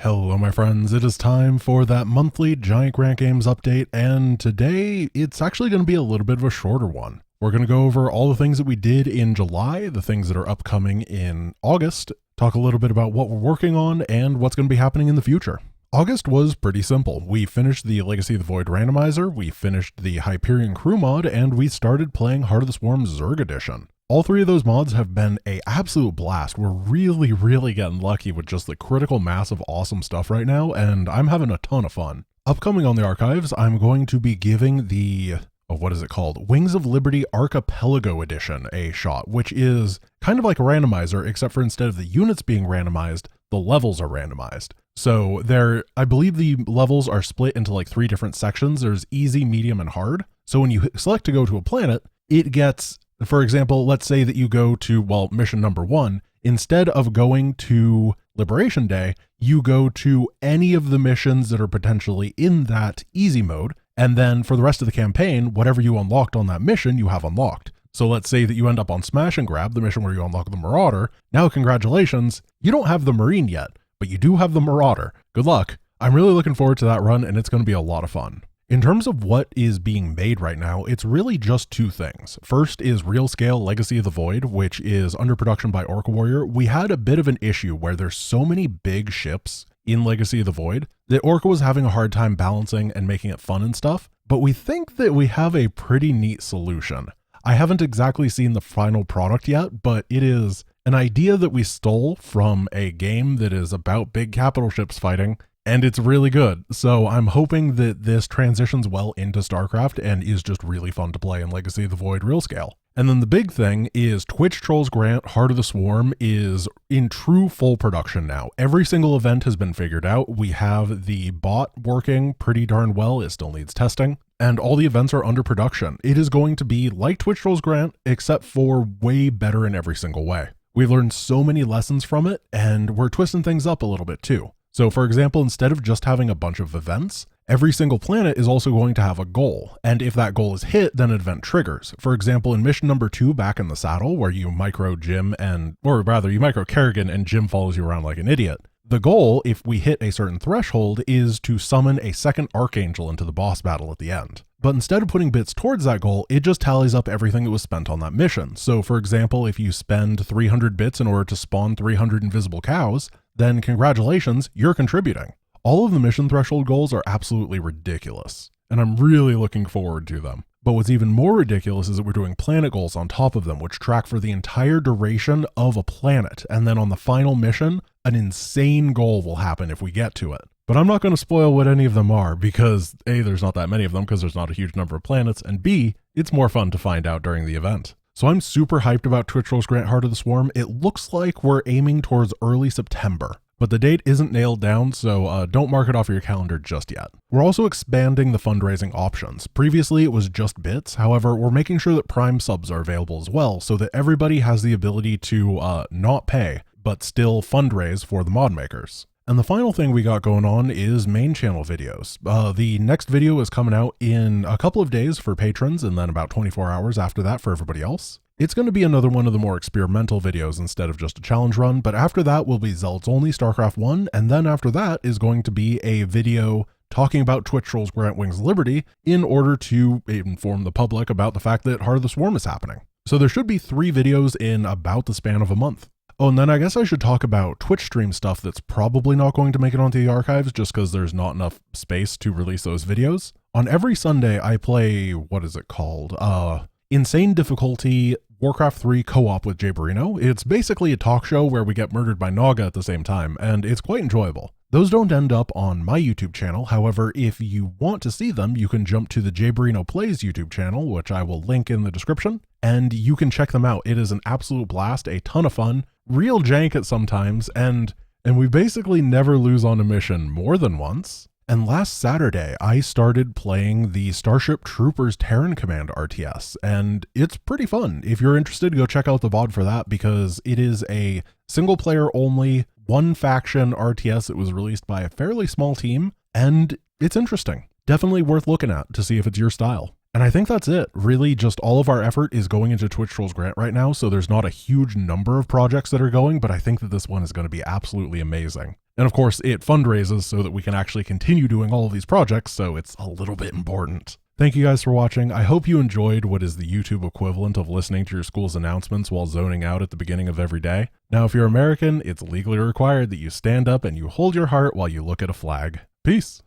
Hello my friends, it is time for that monthly Giant Grant Games update, and today it's actually going to be a little bit of a shorter one. We're going to go over all the things that we did in July, the things that are upcoming in August, talk a little bit about what we're working on and what's going to be happening in the future. August was pretty simple. We finished the Legacy of the Void randomizer, we finished the Hyperion Crew mod, and we started playing Heart of the Swarm Zerg Edition. All three of those mods have been an absolute blast. We're really getting lucky with just the critical mass of awesome stuff right now, and I'm having a ton of fun. Upcoming on the archives, I'm going to be giving the, what is it called? Wings of Liberty Archipelago Edition a shot, which is kind of like a randomizer, except for instead of the units being randomized, the levels are randomized. So I believe the levels are split into like 3 different sections. There's easy, medium, and hard. So when you select to go to a planet, it gets, for example, let's say that you go to, mission number 1, instead of going to Liberation Day, you go to any of the missions that are potentially in that easy mode. And then for the rest of the campaign, whatever you unlocked on that mission, you have unlocked. So let's say that you end up on Smash and Grab, the mission where you unlock the Marauder. Now, congratulations, you don't have the Marine yet, but you do have the Marauder. Good luck. I'm really looking forward to that run, and it's going to be a lot of fun. In terms of what is being made right now, it's really just 2 things. First is Real Scale Legacy of the Void, which is under production by Orca Warrior. We had a bit of an issue where there's so many big ships in Legacy of the Void that Orca was having a hard time balancing and making it fun and stuff, but we think that we have a pretty neat solution. I haven't exactly seen the final product yet, but it is an idea that we stole from a game that is about big capital ships fighting, and it's really good. So I'm hoping that this transitions well into StarCraft and is just really fun to play in Legacy of the Void Real Scale. And then the big thing is Twitch Trolls Grant Heart of the Swarm is in true full production now. Every single event has been figured out. We have the bot working pretty darn well. It still needs testing. And all the events are under production. It is going to be like Twitch Trolls Grant, except for way better in every single way. We've learned so many lessons from it, and we're twisting things up a little bit too. So for example, instead of just having a bunch of events, every single planet is also going to have a goal. And if that goal is hit, then an event triggers. For example, in mission number 2, Back in the Saddle, where you micro Jim you micro Kerrigan and Jim follows you around like an idiot. The goal, if we hit a certain threshold, is to summon a second Archangel into the boss battle at the end. But instead of putting bits towards that goal, it just tallies up everything that was spent on that mission. So for example, if you spend 300 bits in order to spawn 300 invisible cows, then congratulations, you're contributing. All of the mission threshold goals are absolutely ridiculous, and I'm really looking forward to them. But what's even more ridiculous is that we're doing planet goals on top of them, which track for the entire duration of a planet. And then on the final mission, an insane goal will happen if we get to it. But I'm not going to spoil what any of them are because A, there's not that many of them because there's not a huge number of planets, and B, it's more fun to find out during the event. So I'm super hyped about Twitch Trolls Grant Heart of the Swarm. It looks like we're aiming towards early September. But the date isn't nailed down, so don't mark it off your calendar just yet. We're also expanding the fundraising options. Previously, it was just bits. However, we're making sure that Prime subs are available as well, so that everybody has the ability to not pay, but still fundraise for the mod makers. And the final thing we got going on is main channel videos. The next video is coming out in a couple of days for patrons, and then about 24 hours after that for everybody else. It's going to be another one of the more experimental videos instead of just a challenge run, but after that will be Zealots Only StarCraft 1, and then after that is going to be a video talking about Twitch Trolls Grant Wings Liberty in order to inform the public about the fact that Heart of the Swarm is happening. So there should be 3 videos in about the span of a month. Oh, and then I guess I should talk about Twitch stream stuff that's probably not going to make it onto the archives just because there's not enough space to release those videos. On every Sunday, I play, what is it called? Insane Difficulty Warcraft 3 co-op with Jay Barino. It's basically a talk show where we get murdered by Naga at the same time, and it's quite enjoyable. Those don't end up on my YouTube channel. However, if you want to see them, you can jump to the Jay Barino Plays YouTube channel, which I will link in the description, and you can check them out. It is an absolute blast, a ton of fun, real jank at sometimes, and we basically never lose on a mission more than once. And last Saturday, I started playing the Starship Troopers Terran Command RTS, and it's pretty fun. If you're interested, go check out the VOD for that because it is a single player only, one faction RTS. It was released by a fairly small team, and it's interesting. Definitely worth looking at to see if it's your style. And I think that's it. Really, just all of our effort is going into Twitch Trolls Grant right now, so there's not a huge number of projects that are going, but I think that this one is going to be absolutely amazing. And of course, it fundraises so that we can actually continue doing all of these projects, so it's a little bit important. Thank you guys for watching. I hope you enjoyed what is the YouTube equivalent of listening to your school's announcements while zoning out at the beginning of every day. Now, if you're American, it's legally required that you stand up and you hold your heart while you look at a flag. Peace!